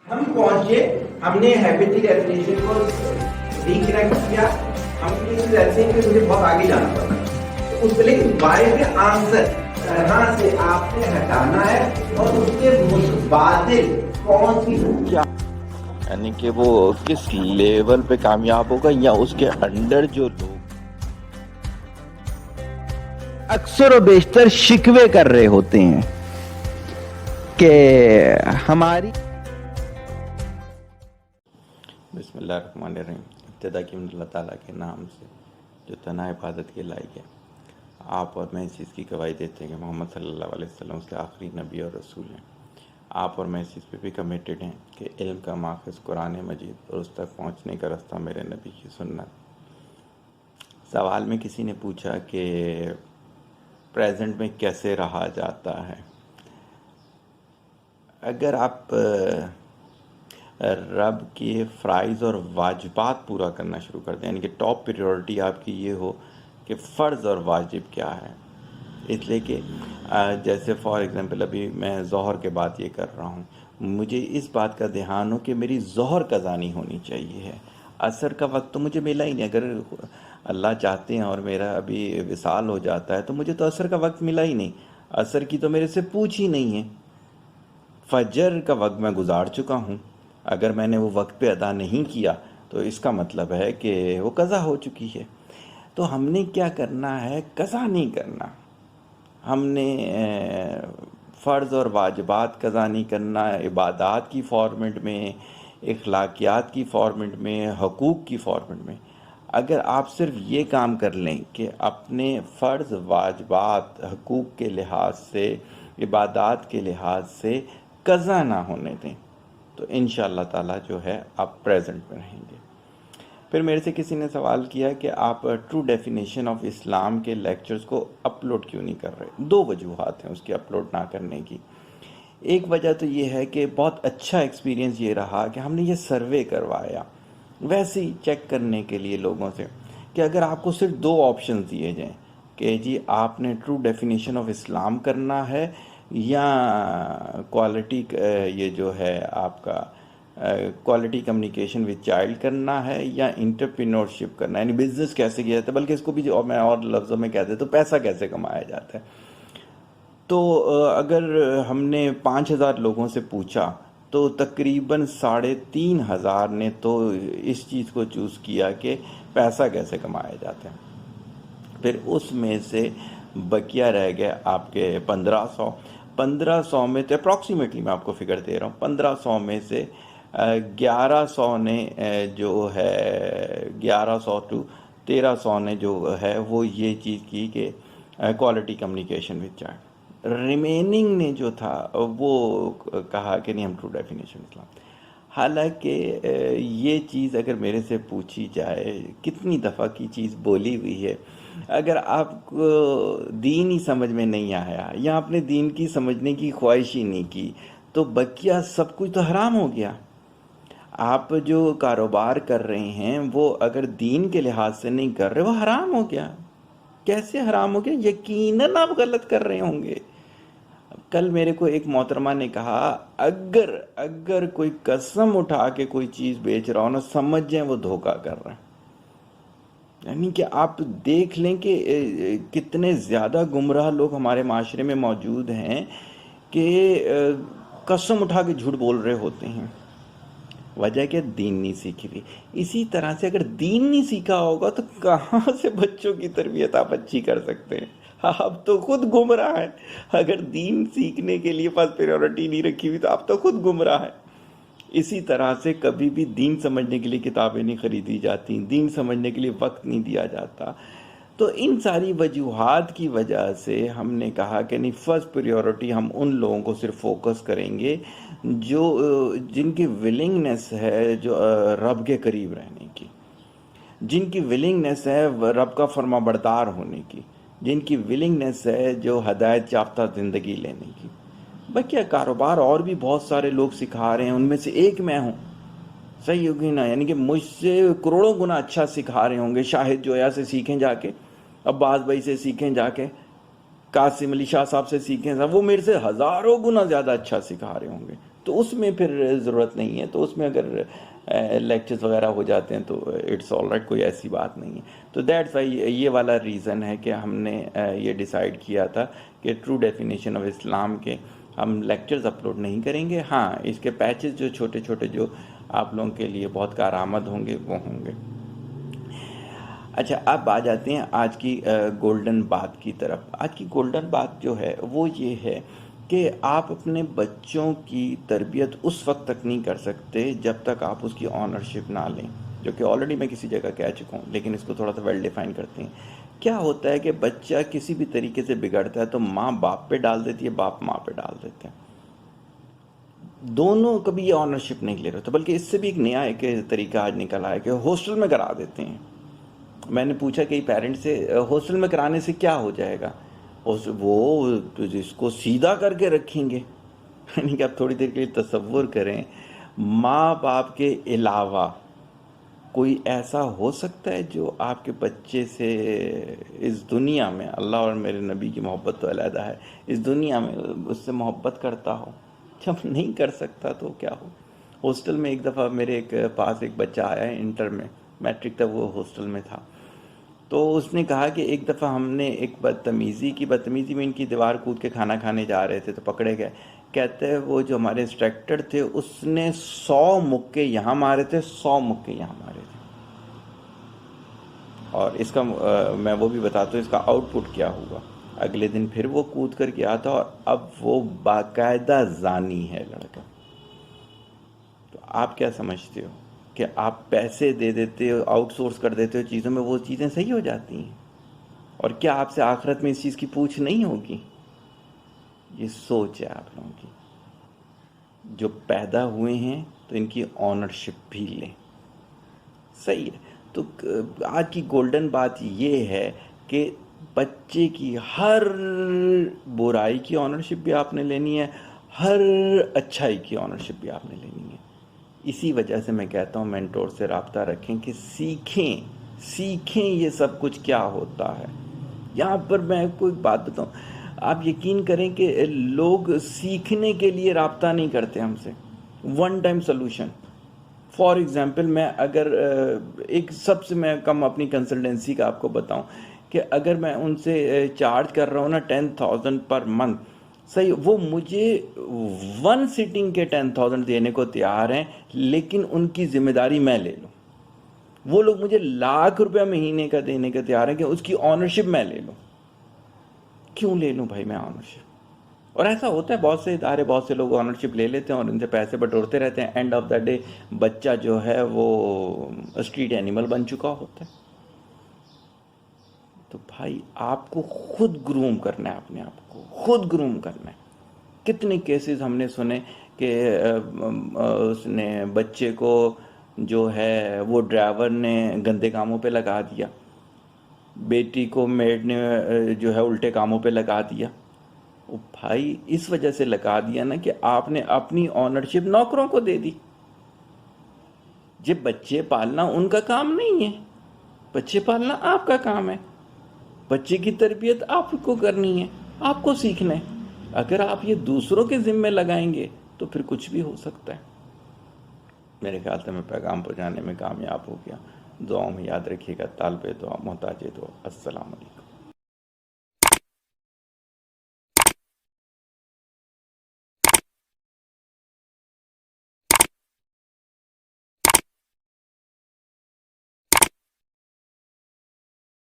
ہم پہنچے، ہم نے ہیبٹ کی ڈیفینیشن کو ریکنیکٹ کیا، ہم نے ایسے ہی کہ مجھے بہت آگے جانا پڑا تو اس کے لیے بائی کے آنسر طرح سے آپ نے ہٹانا ہے اور اس کے متبادل کون سی کیا، یعنی کہ وہ کس لیول پہ کامیاب ہوگا یا اس کے انڈر جو لوگ اکثر و بیشتر شکوے کر رہے ہوتے ہیں کہ ہماری بسم اللہ الرحمن الرحیم، ابتدا کی اللہ تعالیٰ کے نام سے جو تنہا عبادت کے لائق ہے۔ آپ اور میں اس چیز کی گواہی دیتے ہیں کہ محمد صلی اللہ علیہ وسلم اس کے آخری نبی اور رسول ہیں۔ آپ اور میں اس چیز پہ بھی کمیٹڈ ہیں کہ علم کا ماخذ قرآن مجید اور اس تک پہنچنے کا راستہ میرے نبی کی سنت۔ سوال میں کسی نے پوچھا کہ پریزنٹ میں کیسے رہا جاتا ہے؟ اگر آپ رب کے فرائض اور واجبات پورا کرنا شروع کر دیں، یعنی کہ ٹاپ پریورٹی آپ کی یہ ہو کہ فرض اور واجب کیا ہے، اس لیے کہ جیسے فار ایگزامپل ابھی میں ظہر کے بعد یہ کر رہا ہوں، مجھے اس بات کا دھیان ہو کہ میری ظہر قضا نہیں ہونی چاہیے ہے۔ عصر کا وقت تو مجھے ملا ہی نہیں، اگر اللہ چاہتے ہیں اور میرا ابھی وصال ہو جاتا ہے تو مجھے تو عصر کا وقت ملا ہی نہیں، عصر کی تو میرے سے پوچھ ہی نہیں ہے۔ فجر کا وقت میں گزار چکا ہوں، اگر میں نے وہ وقت پہ ادا نہیں کیا تو اس کا مطلب ہے کہ وہ قضا ہو چکی ہے۔ تو ہم نے کیا کرنا ہے؟ قضا نہیں کرنا، ہم نے فرض اور واجبات قضا نہیں کرنا، عبادات کی فارمیٹ میں، اخلاقیات کی فارمیٹ میں، حقوق کی فارمیٹ میں۔ اگر آپ صرف یہ کام کر لیں کہ اپنے فرض واجبات حقوق کے لحاظ سے، عبادات کے لحاظ سے قضا نہ ہونے دیں تو انشاءاللہ تعالیٰ جو ہے آپ پریزنٹ میں رہیں گے۔ پھر میرے سے کسی نے سوال کیا کہ آپ ٹرو ڈیفینیشن آف اسلام کے لیکچرز کو اپلوڈ کیوں نہیں کر رہے؟ دو وجوہات ہیں اس کی اپلوڈ نہ کرنے کی۔ ایک وجہ تو یہ ہے کہ بہت اچھا ایکسپیرینس یہ رہا کہ ہم نے یہ سروے کروایا ویسے ہی چیک کرنے کے لیے لوگوں سے کہ اگر آپ کو صرف دو آپشنز دیے جائیں کہ جی آپ نے ٹرو ڈیفینیشن آف اسلام کرنا ہے یا کوالٹی یہ جو ہے آپ کا کوالٹی کمیونیکیشن وتھ چائلڈ کرنا ہے یا انٹرپرینورشپ کرنا ہے، یعنی بزنس کیسے کیا جاتا ہے، بلکہ اس کو بھی جو میں اور لفظوں میں کہتے تو پیسہ کیسے کمایا جاتا ہے۔ تو اگر ہم نے 5000 لوگوں سے پوچھا تو تقریباً 3500 نے تو اس چیز کو چوز کیا کہ پیسہ کیسے کمایا جاتا ہے۔ پھر اس میں سے بقیہ رہ گیا آپ کے 1500 میں تو اپروکسیمیٹلی میں آپ کو فگر دے رہا ہوں، 1500 میں سے 1100 نے جو ہے 1100 to 1300 نے جو ہے وہ یہ چیز کی کہ quality communication with child, remaining نے جو تھا وہ کہا کہ نہیں ہم ٹرو ڈیفینیشن اسلام۔ حالانکہ یہ چیز اگر میرے سے پوچھی جائے کتنی دفعہ کی چیز بولی ہوئی ہے، اگر آپ کو دین ہی سمجھ میں نہیں آیا یا آپ نے دین کی سمجھنے کی خواہش ہی نہیں کی تو بقیہ سب کچھ تو حرام ہو گیا۔ آپ جو کاروبار کر رہے ہیں وہ اگر دین کے لحاظ سے نہیں کر رہے وہ حرام ہو گیا۔ کیسے حرام ہو گیا؟ یقیناً آپ غلط کر رہے ہوں گے۔ کل میرے کو ایک محترمہ نے کہا اگر کوئی قسم اٹھا کے کوئی چیز بیچ رہا ہو نا سمجھ جائیں وہ دھوکہ کر رہا ہے۔ یعنی کہ آپ دیکھ لیں کہ کتنے زیادہ گمراہ لوگ ہمارے معاشرے میں موجود ہیں کہ قسم اٹھا کے جھوٹ بول رہے ہوتے ہیں۔ وجہ کہ دین نہیں سیکھی ہوئی۔ اسی طرح سے اگر دین نہیں سیکھا ہوگا تو کہاں سے بچوں کی تربیت آپ اچھی کر سکتے ہیں؟ آپ تو خود گمراہ ہیں۔ اگر دین سیکھنے کے لیے پاس پریورٹی نہیں رکھی ہوئی تو آپ تو خود گمراہ ہیں۔ اسی طرح سے کبھی بھی دین سمجھنے کے لیے کتابیں نہیں خریدی جاتی، دین سمجھنے کے لیے وقت نہیں دیا جاتا۔ تو ان ساری وجوہات کی وجہ سے ہم نے کہا کہ نہیں، فرسٹ پریورٹی ہم ان لوگوں کو صرف فوکس کریں گے جن کی ولنگنس ہے جو رب کے قریب رہنے کی، جن کی ولنگنس ہے رب کا فرما بردار ہونے کی، جن کی ولنگنس ہے جو ہدایت یافتہ زندگی لینے کی۔ بقیہ کاروبار اور بھی بہت سارے لوگ سکھا رہے ہیں، ان میں سے ایک میں ہوں، صحیح ہوگی نا؟ یعنی کہ مجھ سے کروڑوں گنا اچھا سکھا رہے ہوں گے۔ شاہد جویا سے سیکھیں جا کے، عباس بھائی سے سیکھیں جا کے، قاسم علی شاہ صاحب سے سیکھیں، وہ میرے سے ہزاروں گنا زیادہ اچھا سکھا رہے ہوں گے۔ تو اس میں پھر ضرورت نہیں ہے. تو اس میں اگر لیکچرز وغیرہ ہو جاتے ہیں تو اٹس آل رائٹ, کوئی ایسی بات نہیں ہے. تو دیٹس وائی یہ والا ریزن ہے کہ ہم نے یہ ڈیسائیڈ کیا تھا کہ ٹرو ڈیفینیشن آف اسلام کے ہم لیکچرز اپلوڈ نہیں کریں گے. ہاں, اس کے پیچز جو چھوٹے چھوٹے جو آپ لوگوں کے لیے بہت کارآمد ہوں گے وہ ہوں گے. اچھا, اب آ جاتے ہیں آج کی گولڈن بات کی طرف. آج کی گولڈن بات جو ہے وہ یہ ہے کہ آپ اپنے بچوں کی تربیت اس وقت تک نہیں کر سکتے جب تک آپ اس کی آنرشپ نہ لیں, جو کہ آلریڈی میں کسی جگہ کہہ چکا ہوں, لیکن اس کو تھوڑا سا ویل ڈیفائن کرتے ہیں. کیا ہوتا ہے کہ بچہ کسی بھی طریقے سے بگڑتا ہے تو ماں باپ پہ ڈال دیتی ہے, باپ ماں پہ ڈال دیتے ہیں. دونوں کبھی یہ آنرشپ نہیں لے رہے ہوتے, بلکہ اس سے بھی ایک نیا ایک طریقہ آج نکل آیا کہ ہاسٹل میں کرا دیتے ہیں. میں نے پوچھا کئی پیرنٹ سے, ہاسٹل میں کرانے سے کیا ہو جائے گا؟ وہ جس کو سیدھا کر کے رکھیں گے. یعنی کہ آپ تھوڑی دیر کے لیے تصور کریں, ماں باپ کے علاوہ کوئی ایسا ہو سکتا ہے جو آپ کے بچے سے اس دنیا میں, اللہ اور میرے نبی کی محبت تو علیحدہ ہے, اس دنیا میں اس سے محبت کرتا ہو؟ جب نہیں کر سکتا تو کیا ہو. ہاسٹل میں ایک دفعہ میرے ایک پاس ایک بچہ آیا ہے, انٹر میں, میٹرک تک وہ ہاسٹل میں تھا. تو اس نے کہا کہ ایک دفعہ ہم نے ایک بدتمیزی میں ان کی دیوار کود کے کھانا کھانے جا رہے تھے تو پکڑے گئے. کہتے ہیں وہ جو ہمارے انسٹرکٹر تھے اس نے 100 مکے یہاں مارے تھے, 100 مکے یہاں مارے تھے. اور اس کا میں وہ بھی بتاتا ہوں اس کا آؤٹ پٹ کیا ہوا. اگلے دن پھر وہ کود کر گیا تھا اور اب وہ باقاعدہ زانی ہے لڑکا. تو آپ کیا سمجھتے ہو کہ آپ پیسے دے دیتے ہو, آؤٹ سورس کر دیتے ہو چیزوں میں, وہ چیزیں صحیح ہو جاتی ہیں؟ اور کیا آپ سے آخرت میں اس چیز کی پوچھ نہیں ہوگی؟ یہ سوچ ہے آپ لوگوں کی. جو پیدا ہوئے ہیں تو ان کی آنرشپ بھی لیں. صحیح ہے. تو آج کی گولڈن بات یہ ہے کہ بچے کی ہر برائی کی آنرشپ بھی آپ نے لینی ہے, ہر اچھائی کی آنرشپ بھی آپ نے لینی ہے. اسی وجہ سے میں کہتا ہوں مینٹور سے رابطہ رکھیں کہ سیکھیں یہ سب کچھ کیا ہوتا ہے. یہاں پر میں کوئی بات بتاؤں, آپ یقین کریں کہ لوگ سیکھنے کے لیے رابطہ نہیں کرتے ہم سے, one time solution. For example, میں اگر ایک سب سے میں کم اپنی کنسلٹنسی کا آپ کو بتاؤں کہ اگر میں ان سے چارج کر رہا ہوں نا 10,000 پر منتھ, صحیح, وہ مجھے 1 سیٹنگ کے 10,000 دینے کو تیار ہیں, لیکن ان کی ذمہ داری میں لے لوں. وہ لوگ مجھے ₹1,00,000 مہینے کا دینے کا تیار ہیں کہ اس کی آنرشپ میں لے لوں. کیوں لے لوں بھائی میں آنرشپ؟ اور ایسا ہوتا ہے, بہت سے ادارے, بہت سے لوگ آنرشپ لے لیتے ہیں اور ان سے پیسے بٹورتے رہتے ہیں. اینڈ آف دا ڈے بچہ جو ہے وہ اسٹریٹ اینیمل بن چکا ہوتا ہے. تو بھائی آپ کو خود گروم کرنا ہے, اپنے آپ کو خود گروم کرنا ہے. کتنے کیسز ہم نے سنے کہ اس نے بچے کو جو ہے وہ ڈرائیور نے گندے کاموں پہ لگا دیا, بیٹی کو میڈ نے جو ہے الٹے کاموں پہ لگا دیا. بھائی اس وجہ سے لگا دیا نا کہ آپ نے اپنی آنرشپ نوکروں کو دے دی. جب بچے پالنا ان کا کام نہیں ہے, بچے پالنا آپ کا کام ہے. بچے کی تربیت آپ کو کرنی ہے, آپ کو سیکھنا ہے. اگر آپ یہ دوسروں کے ذمے لگائیں گے تو پھر کچھ بھی ہو سکتا ہے. میرے خیال سے میں پیغام پہنچانے میں کامیاب ہو گیا. دعاؤں میں یاد رکھیے گا. طالب دعا محتاج دعا. السلام علیکم.